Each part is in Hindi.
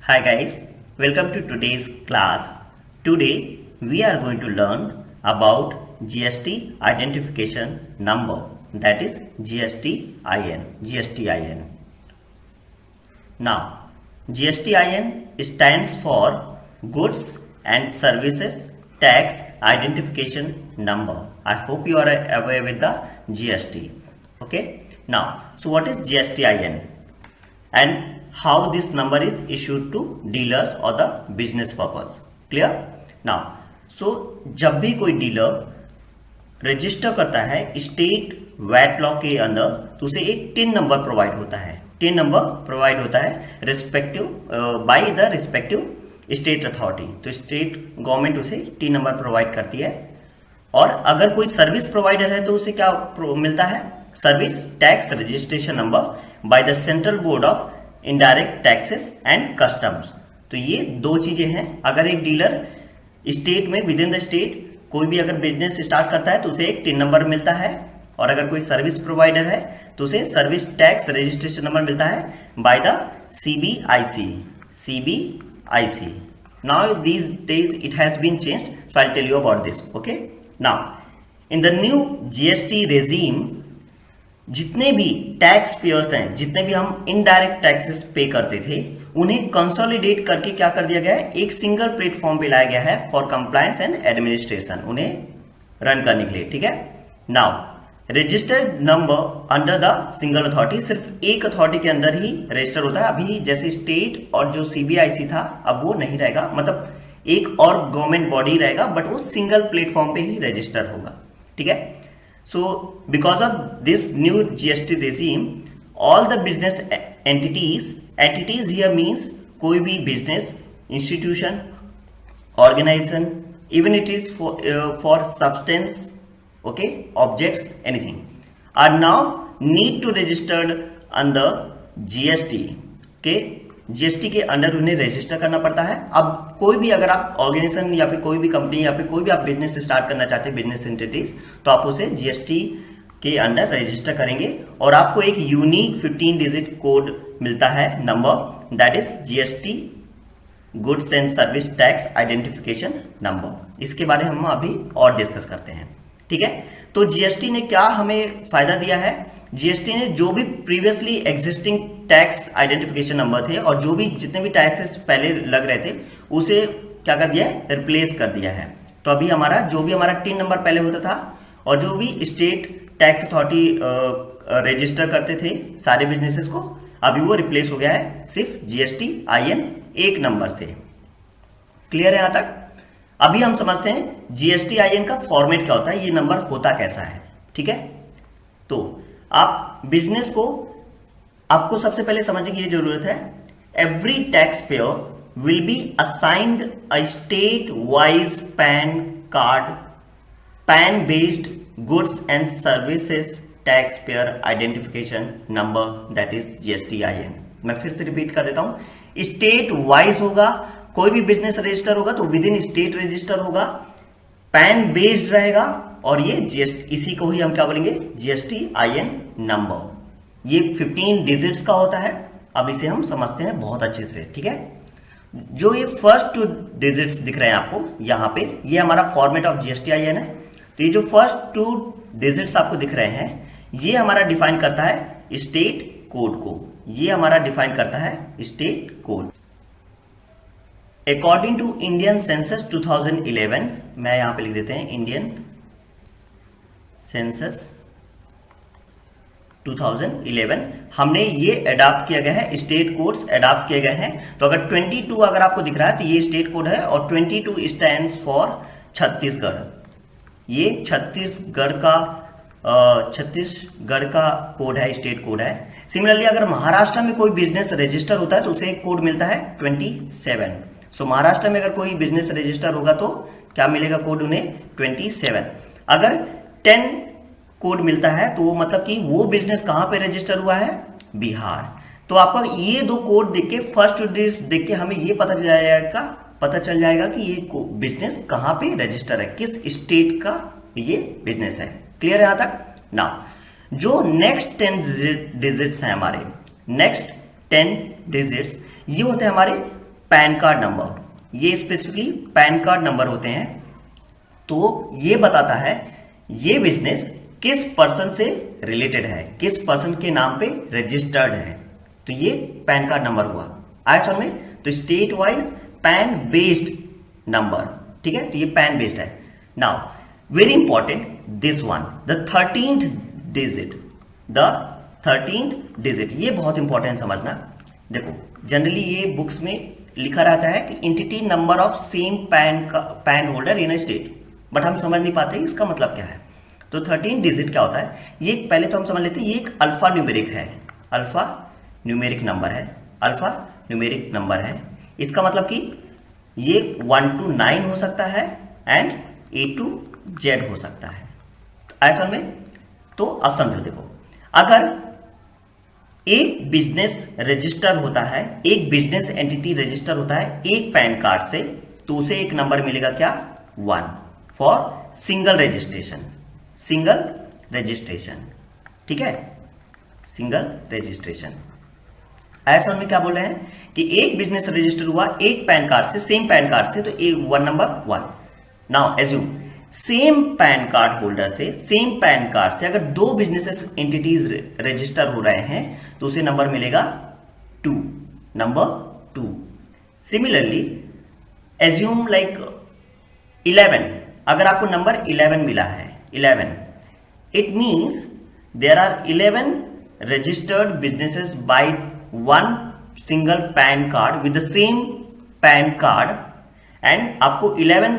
Hi guys, welcome to today's class. Today we are going to learn about GST identification number, that is GSTIN. Now GSTIN stands for Goods and Services Tax Identification Number. I hope you are aware with the GST. Okay. Now, so what is GSTIN and how this number is issued to dealers or the business purpose? Clear? Now, so जब भी कोई डीलर रजिस्टर करता है स्टेट वैट लॉ के अंदर तो उसे एक टिन नंबर प्रोवाइड होता है। टिन नंबर प्रोवाइड होता है respective by the respective state authority. तो स्टेट गवर्नमेंट उसे टिन नंबर प्रोवाइड करती है। और अगर कोई सर्विस प्रोवाइडर है तो उसे क्या मिलता है? Service tax registration number by the central board of indirect taxes and customs. तो ये दो चीजें हैं। अगर एक डीलर स्टेट में विद इन द स्टेट कोई भी अगर बिजनेस स्टार्ट करता है तो उसे एक टिन नंबर मिलता है, और अगर कोई सर्विस प्रोवाइडर है तो उसे सर्विस टैक्स रजिस्ट्रेशन नंबर मिलता है by the CBIC। Now these days it has been changed, so I tell you about this. Okay, now in the new GST regime जितने भी टैक्स पेयर्स हैं, जितने भी हम इनडायरेक्ट टैक्सेस पे करते थे, उन्हें कंसोलिडेट करके क्या कर दिया गया है? एक सिंगल प्लेटफॉर्म पे लाया गया है फॉर कंप्लायंस एंड एडमिनिस्ट्रेशन, उन्हें रन करने के लिए। ठीक है। Now registered number under the single authority, सिर्फ एक अथॉरिटी के अंदर ही रजिस्टर होता है। अभी जैसे स्टेट और जो CBIC था अब वो नहीं रहेगा, मतलब एक और गवर्नमेंट बॉडी रहेगा, बट वो सिंगल प्लेटफॉर्म पे ही रजिस्टर होगा। ठीक है। So because of this new GST regime, all the business entities here means कोई भी business, institution, organization, even it is for substance, okay, objects, anything, are now need to registered under GST. Okay, GST के अंडर उन्हें रजिस्टर करना पड़ता है। अब कोई भी अगर आप ऑर्गेनाइजेशन या फिर कोई भी कंपनी या फिर कोई भी आप बिजनेस स्टार्ट करना चाहते हैं, बिजनेस एंटिटीज, तो आप उसे GST के अंडर रजिस्टर करेंगे और आपको एक यूनिक 15 डिजिट कोड मिलता है number, that is GST goods and service tax identification number. इसके बारे में हम अभी और डिस्कस करते हैं। ठीक है। तो GST ने क्या हमें फायदा दिया है? GST ने जो भी previously existing tax identification number थे और जो भी जितने भी टैक्सेस पहले लग रहे थे उसे क्या कर दिया है? रिप्लेस कर दिया है। तो अभी हमारा जो भी हमारा टिन नंबर पहले होता था और जो भी स्टेट टैक्स अथॉरिटी रजिस्टर करते थे सारे बिजनेसेस को, अभी वो रिप्लेस हो गया है सिर्फ GSTIN एक नंबर से। क्लियर है यहां तक? अभी हम समझते हैं GSTIN का फॉर्मेट क्या होता है, ये नंबर होता कैसा है। ठीक है। तो आप बिजनेस को आपको सबसे पहले समझने की जरूरत है, every tax payer will be assigned a state wise pan card, pan based goods and services tax payer identification number, that is GSTIN। मैं फिर से रिपीट कर देता हूं, स्टेट वाइज होगा, कोई भी बिजनेस रजिस्टर होगा तो विद इन स्टेट रजिस्टर होगा, पैन बेस्ड रहेगा, और ये GST, इसी को ही हम क्या बोलेंगे? GSTIN number. ये 15 डिजिट्स का होता है। अब इसे हम समझते हैं बहुत अच्छे से। ठीक है। जो ये फर्स्ट 2 डिजिट्स दिख रहे हैं आपको यहाँ पे, ये हमारा फॉर्मेट ऑफ GSTIN है। तो ये जो फर्स्ट 2 डिजिट्स आपको दिख रहे हैं, ये हमारा डिफाइन करता है स्टेट कोड को। ये हमारा डिफाइन करता है state code. According to Indian census 2011, मैं यहां पे लिख देते हैं इंडियन सेंसस 2011, हमने ये अडॉप्ट किया गया है, स्टेट कोड्स अडॉप्ट किए गए हैं। तो अगर 22 अगर आपको दिख रहा है तो ये स्टेट कोड है, और 22 स्टैंड्स फॉर छत्तीसगढ़। ये छत्तीसगढ़ का कोड है, स्टेट कोड है। सिमिलरली अगर महाराष्ट्र में कोई बिजनेस रजिस्टर होता है तो उसे एक कोड मिलता है 27। सो महाराष्ट्र में अगर कोई बिजनेस रजिस्टर होगा तो क्या मिलेगा कोड उन्हें? 27। अगर 10 कोड मिलता है तो वो मतलब कि वो बिजनेस कहां पे रजिस्टर हुआ है? बिहार। तो आपका ये 2 कोड देख के, फर्स्ट डिजिट देख के हमें ये पता चल जाएगा कि ये बिजनेस कहां पे रजिस्टर है, किस स्टेट का ये बिजनेस है। क्लियर है यहां तक? नाउ जो नेक्स्ट 10 डिजिट्स हैं हमारे, नेक्स्ट 10 डिजिट्स ये होते हैं हमारे पैन कार्ड नंबर, ये स्पेसिफिकली पैन कार्ड नंबर होते हैं। तो ये बताता है ये बिजनेस किस पर्सन से रिलेटेड है, किस पर्सन के नाम पे रजिस्टर्ड है। तो ये पैन कार्ड नंबर हुआ। आया समझ में? तो state wise pan based number, ठीक है, तो ये पैन बेस्ड है। Now very important this one, the 13th digit, the 13th digit, ये बहुत इंपॉर्टेंट समझना। देखो जनरली ये बुक्स में लिखा रहता है कि entity number of same pan holder in a state, but हम समझ नहीं पाते इसका मतलब क्या है। तो 13 डिजिट क्या होता है, ये पहले तो हम समझ लेते हैं, ये एक अल्फा न्यूमेरिक है, अल्फा न्यूमेरिक नंबर है, अल्फा न्यूमेरिक नंबर है। इसका मतलब कि ये 1 to 9 हो सकता है एंड A to Z हो सकता है। ऐसा में तो अब समझो, देखो अगर एक बिजनेस रजिस्टर होता है, एक बिजनेस एंटिटी रजिस्टर होता है एक पैन कार्ड से, तो उसे एक नंबर मिलेगा क्या, 1 for single registration, single registration, ठीक है, सिंगल रजिस्ट्रेशन। ऐसा में क्या बोल रहे हैं कि एक बिजनेस रजिस्टर हुआ एक पैन कार्ड से, सेम पैन कार्ड से, तो एक 1 number 1। Now assume same pan card holder से, सेम पैन कार्ड से अगर दो बिजनेसेस एंटिटीज रजिस्टर हो रहे हैं तो उसे नंबर मिलेगा 2, नंबर 2। सिमिलरली एज्यूम लाइक 11, अगर आपको नंबर 11 मिला है, 11, it means there are 11 registered businesses by one single PAN card with the same PAN card, and आपको 11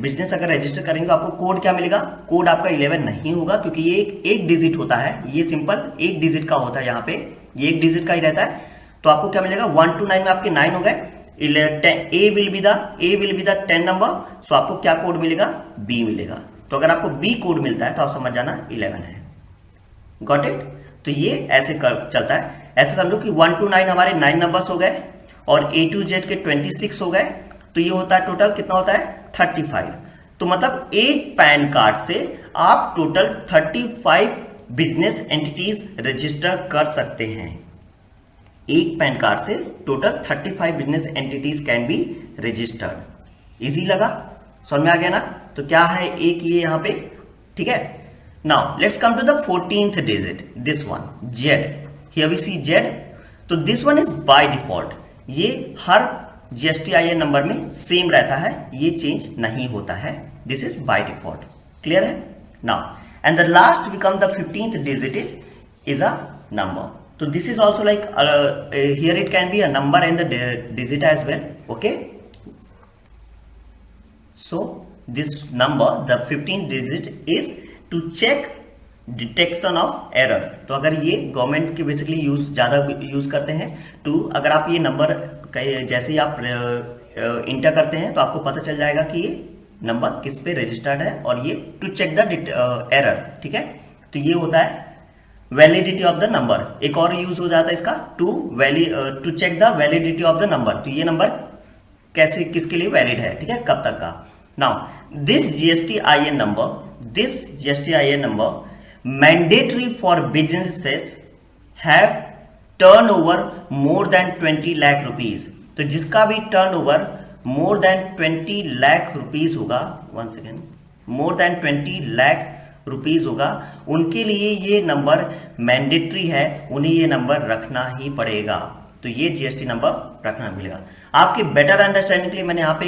बिजनेस अगर रजिस्टर करेंगे आपको कोड क्या मिलेगा, कोड आपका 11 नहीं होगा क्योंकि ये एक डिजिट होता है, ये सिंपल एक डिजिट का होता है, यहाँ पे ये एक डिजिट का ही रहता है। तो आपको क्या मिलेगा, 1 to 9 में आपके 9 हो गए, ए विल बी द 10 नंबर, सो आपको क्या कोड मिलेगा, बी मिलेगा। तो अगर आपको बी कोड मिलता है तो आप समझ जाना 11 है। Got it? तो ये ऐसे चलता है। ऐसे समझो कि 1 to 9 हमारे 9 नंबर्स हो गए और A to Z के 26 हो गए, तो ये होता है टोटल कितना होता है, 35। तो मतलब एक पैन कार्ड से आप टोटल 35 बिजनेस एंटिटीज रजिस्टर कर सकते हैं। एक पैन कार्ड से total 35 business entities can be registered. Easy लगा, समझ में आ गया ना? तो क्या है एक ये यहाँ पे, ठीक है। Now let's come to the 14th digit, this one Z. Here we see Z. तो this one is by default. ये हर GSTIN नंबर में सेम रहता है, ये चेंज नहीं होता है। This is by default. Clear है? Now and the last become the 15th digit is a number. So this is also like here it can be a number and the digit as well. Okay. So this number, the 15th digit is to check detection of error. तो अगर ये गवर्नमेंट के बेसिकली ज़्यादा यूज करते हैं टू, अगर आप ये नंबर जैसे ही आप इंटर करते हैं तो आपको पता चल जाएगा कि ये नंबर किस पे रजिस्टर्ड है, और ये टू चेक द एरर, ठीक है। तो ये होता है वैलिडिटी ऑफ द नंबर। एक और यूज हो जाता है इसका to check the validity of the number. तो ये नंबर कैसे, किसके लिए वैलिड है, ठीक है, कब तक का। Now this GSTIN number mandatory for businesses have turnover more than 20 lakh rupees। तो जिसका भी turnover more than 20 lakh rupees होगा, one second, more than 20 lakh rupees होगा, उनके लिए ये नंबर मैंडेटरी है, उन्हें ये नंबर रखना ही पड़ेगा। तो ये GST नंबर रखना मिलेगा। आपके बेटर अंडरस्टैंडिंग के लिए मैंने यहाँ पे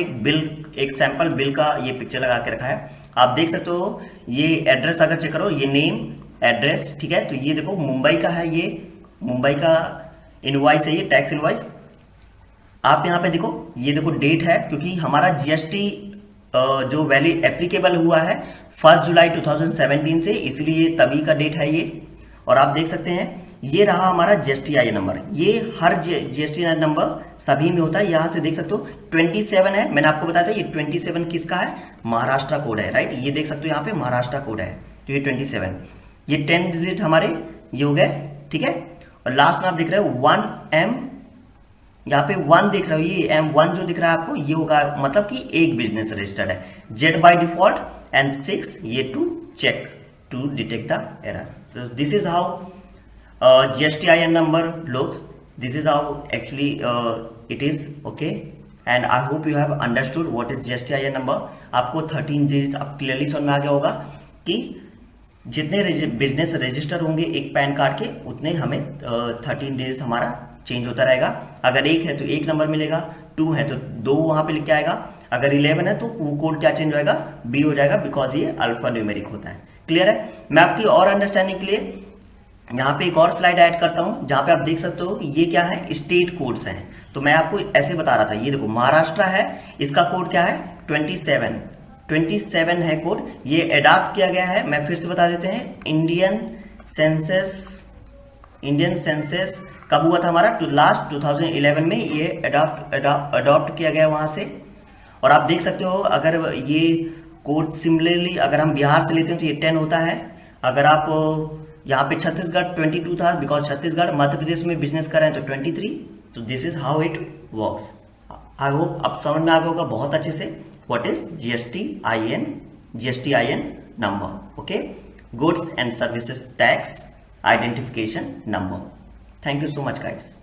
एक सैंपल बिल का ये पिक्चर लगा के रखा है। आप देख सकते हो, ये एड्रेस अगर चेक करो, ये नेम एड्रेस, ठीक है। तो ये देखो मुंबई का है, ये मुंबई का इनवॉइस है, ये टैक्स इनवॉइस। आप यहाँ पे देखो, ये देखो डेट है, क्योंकि हमारा GST जो वैलिड एप्लीकेबल हुआ है 1 जुलाई 2017 से, इसलिए तभी का डेट है ये। और आप देख सकते हैं ये रहा हमारा GSTIN नंबर। ये हर GSTIN नंबर सभी में होता है। यहाँ से देख सकते हो 27 है, मैंने आपको बताया था ये 27 किसका है, महाराष्ट्र कोड है, राइट। ये देख सकते हो यहाँ पे महाराष्ट्र कोड है, तो ये 27, ये 10 डिजिट हमारे ये हो गए, ठीक है। और लास्ट में आप देख रहे हो 1M, यहाँ पे 1 देख रहे हो, ये M1 जो दिख रहा है आपको, ये होगा मतलब कि एक बिजनेस रजिस्टर्ड है। Z बाय डिफॉल्ट एंड 6 ये to check, to detect the error. तो this is how GSTIN number looks, this is how actually it is, okay। And I hope you have understood what is GSTIN number. आपको 13 डिजिट अब क्लियरली समझ में आ गया होगा कि जितने बिजनेस रजिस्टर होंगे एक पैन कार्ड के, उतने हमें 13 डिजिट हमारा चेंज होता रहेगा। अगर 1 है तो 1 नंबर मिलेगा, 2 है तो 2 वहां पे लिख के आएगा, अगर 11 है तो वो कोड क्या चेंज होएगा, B हो जाएगा, बिकॉज ये अल्फा न्यूमेरिक होता है। क्लियर है? मैं आपकी और अंडरस्टैंडिंग के लिए यहाँ पे एक और स्लाइड ऐड करता हूँ, जहाँ पे आप देख सकते हो कि ये क्या है, स्टेट कोड्स हैं। तो मैं आपको ऐसे बता रहा था, ये देखो महाराष्ट्र है, इसका कोड क्या है 27 है कोड, ये अडॉप्ट किया गया है। मैं फिर से बता देते हैं, इंडियन सेंसस कब हुआ था हमारा, लास्ट 2011 में ये अडॉप्ट किया गया वहां से। और आप देख सकते हो अगर ये कोड सिमिलरली अगर हम बिहार से लेते हैं तो ये 10 होता है। अगर आप यहाँ पे छत्तीसगढ़ 22 था, बिकॉज छत्तीसगढ़ मध्य प्रदेश में बिजनेस कर रहे हैं तो 23। तो this is how it works. I hope आप समझ में आ गया होगा बहुत अच्छे से what is GSTIN number. Okay, goods and services tax identification number. Thank you so much guys.